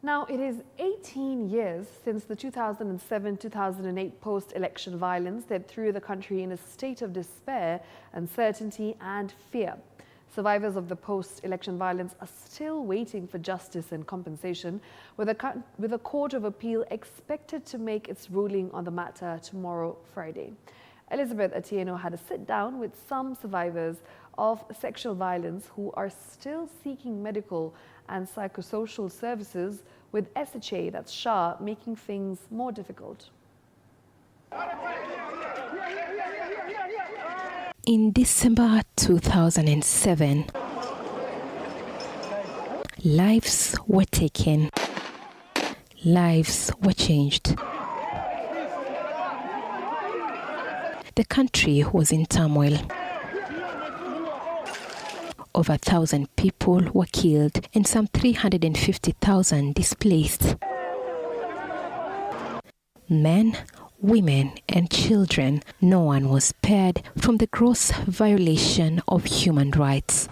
Now, it is 18 years since the 2007-2008 post-election violence that threw the country in a state of despair, uncertainty and fear. Survivors of the post-election violence are still waiting for justice and compensation, with a Court of Appeal expected to make its ruling on the matter tomorrow, Friday. Elizabeth Atieno had a sit-down with some survivors of sexual violence who are still seeking medical and psychosocial services, with SHA, that's SHA, making things more difficult. In December 2007, lives were taken, lives were changed. The country was in turmoil. Over 1,000 people were killed and some 350,000 displaced. Men, women and children, no one was spared from the gross violation of human rights.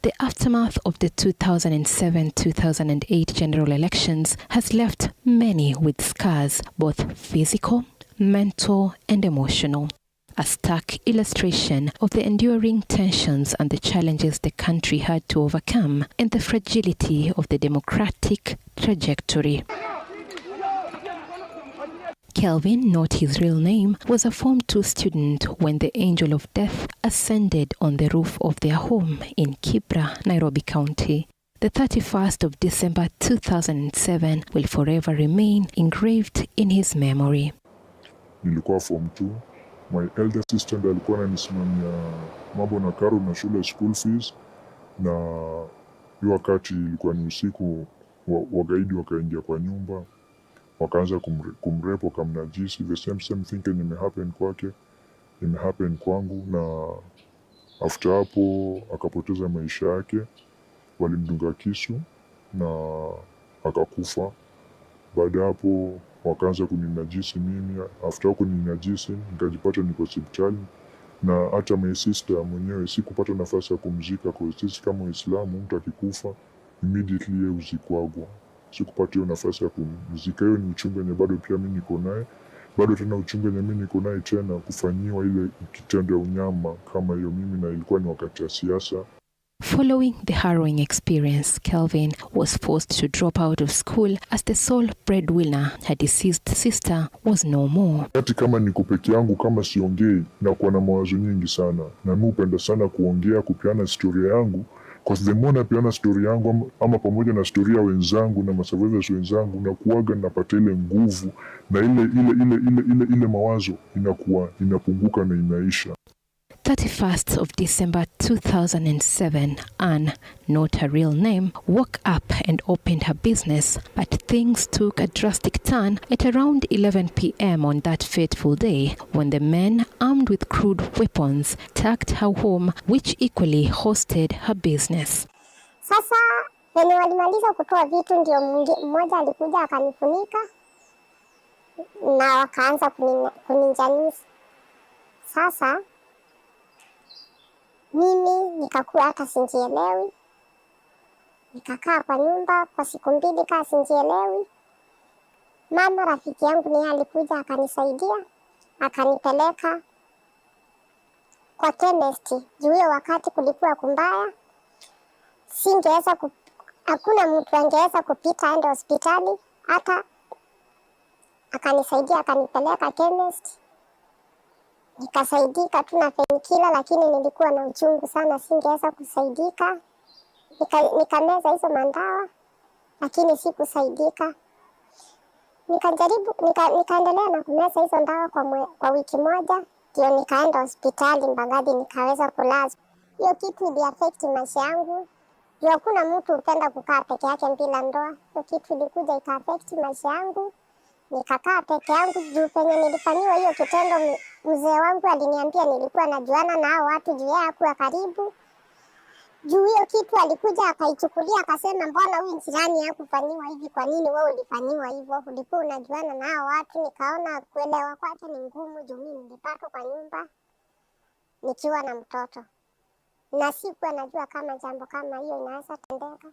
The aftermath of the 2007-2008 general elections has left many with scars, both physical, mental and emotional. A stark illustration of the enduring tensions and the challenges the country had to overcome, and the fragility of the democratic trajectory. Kelvin, not his real name, was a Form 2 student when the angel of death ascended on the roof of their home in Kibra, Nairobi County. The 31st of December 2007 will forever remain engraved in his memory. Nilikuwa Form 2. My elder sister ndiye alikuwa ananisimamia mambo na karo na shule, school fees, na hiyo wakati ilikuwa ni usiku, wagaidi wakaingia kwa nyumba, wakaanza kumrepo, kamnajisi. The same thing imehappen kwake, imehappen kwangu, na after hapo akapoteza maisha yake. Walimdunga kisu na akakufa. Baada hapo wakaanza kuninajisi mimi. After hapo kuninajisi, nikajipata niko hospitali, na hata my sister mwenyewe sikupata nafasi ya kumzika, kwa sisi kama Waislamu mtu akikufa immediately yeye uzikwagwa. Sikupata hiyo nafasi ya kumzika. Hiyo ni uchungu yenye bado pia mimi niko naye, bado tena uchungu yenye mimi niko naye tena kufanyiwa ile kitendo ya unyama kama hiyo mimi, na ilikuwa ni wakati wa siasa. Following the harrowing experience, Kelvin was forced to drop out of school as the sole breadwinner. Her deceased sister was no more. Hata kama niko peke yangu, kama siongei na kuwa na mawazo nyingi sana, na mimi hupenda sana kuongea, kupeana historia yangu, because the more napeana story yangu ama pamoja na story ya wenzangu na masurvivors wenzangu, na kuaga napata ile nguvu, na ile mawazo inakuwa inapunguka na inaisha. 31st of December 2007, Anne, not her real name, woke up and opened her business, but things took a drastic turn at around 11 p.m. on that fateful day, when the men armed with crude weapons attacked her home, which equally hosted her business. Sasa wenye walimaliza kutoa vitu, ndio mmoja alikuja akanifunika na wakaanza kuninjanisi. Sasa mimi nikakuwa hata sinjielewi, nikakaa kwa nyumba kwa siku 2 kaa sinjielewi. Mama rafiki yangu ni alikuja akanisaidia, akanipeleka kwa chemist. Juu hiyo wakati kulikuwa kumbaya, singeweza hakuna mtu angeweza kupita aende hospitali, hata akanisaidia akanipeleka chemist. Nikasaidika tu na painkiller, lakini nilikuwa na uchungu sana, singeweza kusaidika. Nikameza hizo mandawa, lakini sikusaidika. Nikaendelea na kumeza hizo ndawa kwa wiki moja, ndio nikaenda hospitali Mbagathi, nikaweza kulazwa. Hiyo kitu ili affect maisha yangu. Juu hakuna mtu upenda kukaa peke yake bila ndoa. Hiyo kitu ilikuja ika affect maisha yangu. Nikakaa peke yangu. Juu penye nilifanyiwa hiyo kitendo, mzee wangu aliniambia nilikuwa najuana na hao watu, juu yeye hakuwa karibu. Juu hiyo kitu alikuja akaichukulia, akasema mbona huyu jirani hakufanyiwa hivi, kwa nini wewe ulifanyiwa hivyo? Ulikuwa unajuana na hao watu. Nikaona kuelewa kwake ni ngumu, juu mimi nilipata kwa nyumba nikiwa na mtoto, na sikuwa najua kama jambo kama hiyo inaweza tendeka.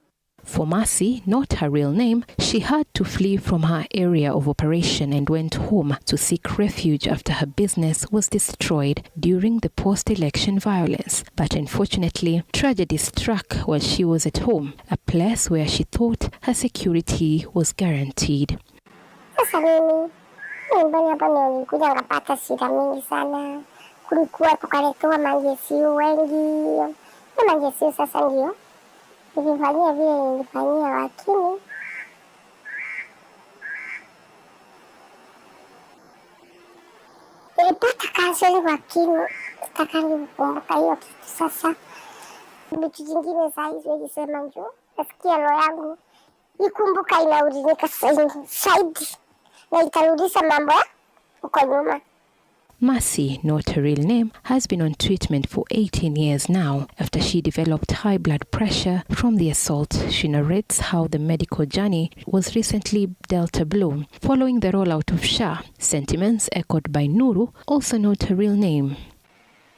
For Mercy, not her real name, she had to flee from her area of operation and went home to seek refuge after her business was destroyed during the post-election violence. But unfortunately, tragedy struck while she was at home, a place where she thought her security was guaranteed. Sasa mimi nyumbani hapa nilikuja nikapata shida mingi sana. Kulikuwa tukaletewa mangesiu wengi. Na mangesiu sasa ndio nilifanyia vile nilifanyia, lakini nilipata kanseli, lakini sitakangi kukumbuka hiyo kitu sasa. Vitu zingine saa hizi wejisema njoo nasikia roho yangu ikumbuka inaudhika zaidi na itarudisha mambo ya uko nyuma. Mercy, not her real name, has been on treatment for 18 years now after she developed high blood pressure from the assault. She narrates how the medical journey was recently dealt a blow following the rollout of SHA, sentiments echoed by Nuru, also not her real name.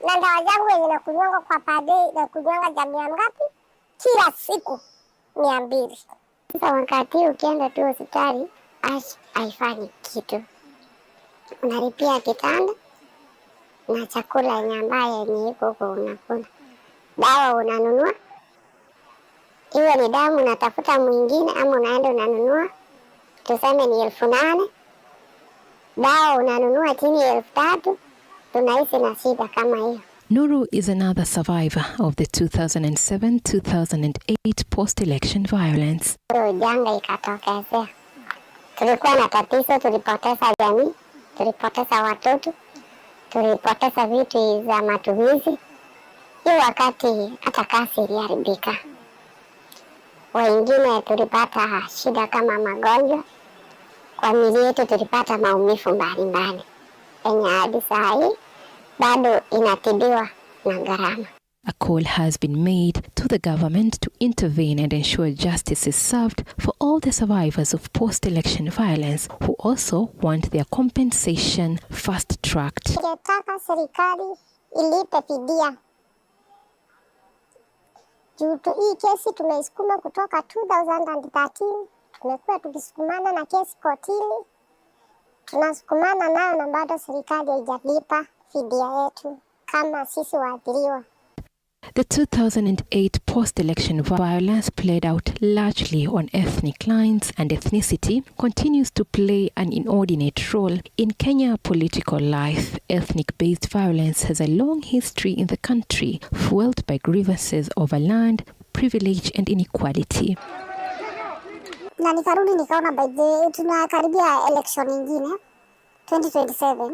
Na dawa zangu wenye nakunywanga kwa pade na kunywanga jamii ngapi? Kila siku 200. Sasa wakati ukienda tu hospitali haifanyi kitu. Unalipia kitanda na chakula yenye iko huko unakula. Dawa unanunua. Iwe ni damu unatafuta mwingine ama unaenda unanunua. Tuseme ni 8,000. Dawa unanunua chini ya 3,000. Tunaishi na shida kama hiyo. Nuru is another survivor of the 2007-2008 post-election violence. Janga ikatokezea. Tulikuwa na tatizo, tulipoteza jamii, tulipoteza watoto, tulipoteza vitu za matumizi. Hiyo wakati hata kazi iliharibika. Wengine tulipata shida kama magonjwa. Kwa miili yetu tulipata maumivu mbalimbali. Yenye hadi saa hii bado inatibiwa na gharama. A call has been made to the government to intervene and ensure justice is served for all the survivors of post-election violence who also want their compensation fast-tracked. Ningetaka serikali ilipe fidia. Juu hii kesi tumeisukuma kutoka 2013. Tumekuwa tukisukumana na kesi kotini. Tunasukumana nayo na bado serikali haijalipa fidia yetu kama sisi waathiriwa. The 2008 post-election violence played out largely on ethnic lines, and ethnicity continues to play an inordinate role in Kenya political life. Ethnic-based violence has a long history in the country, fueled by grievances over land, privilege and inequality. Na nikarudi nikaona tunakaribia election nyingine 2027.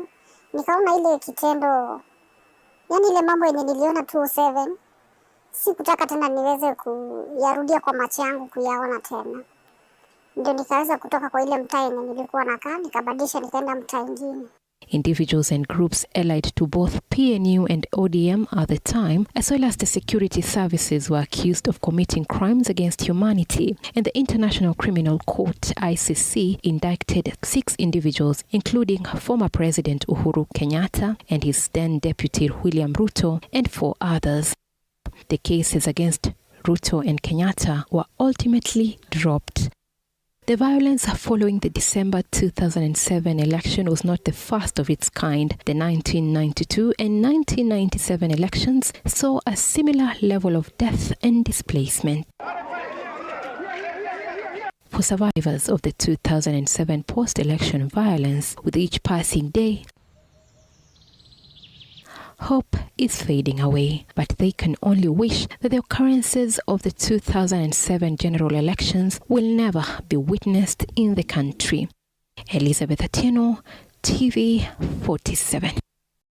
Nikaona ile kitendo, yani ile mambo yenye niliona 2007, sikutaka tena niweze kuyarudia kwa macho yangu kuyaona tena. Ndio nikaweza kutoka kwa ile mtaa yenye nilikuwa nakaa, nikabadilisha nikaenda mtaa mwingine. Individuals and groups allied to both PNU and ODM at the time, as well as the security services, were accused of committing crimes against humanity, and the International Criminal Court, ICC, indicted 6 individuals, including former President Uhuru Kenyatta and his then deputy William Ruto, and 4 others. The cases against Ruto and Kenyatta were ultimately dropped. The violence following the December 2007 election was not the first of its kind. The 1992 and 1997 elections saw a similar level of death and displacement. For survivors of the 2007 post-election violence, with each passing day, hope is fading away, but they can only wish that the occurrences of the 2007 general elections will never be witnessed in the country. Elizabeth Atieno, TV 47.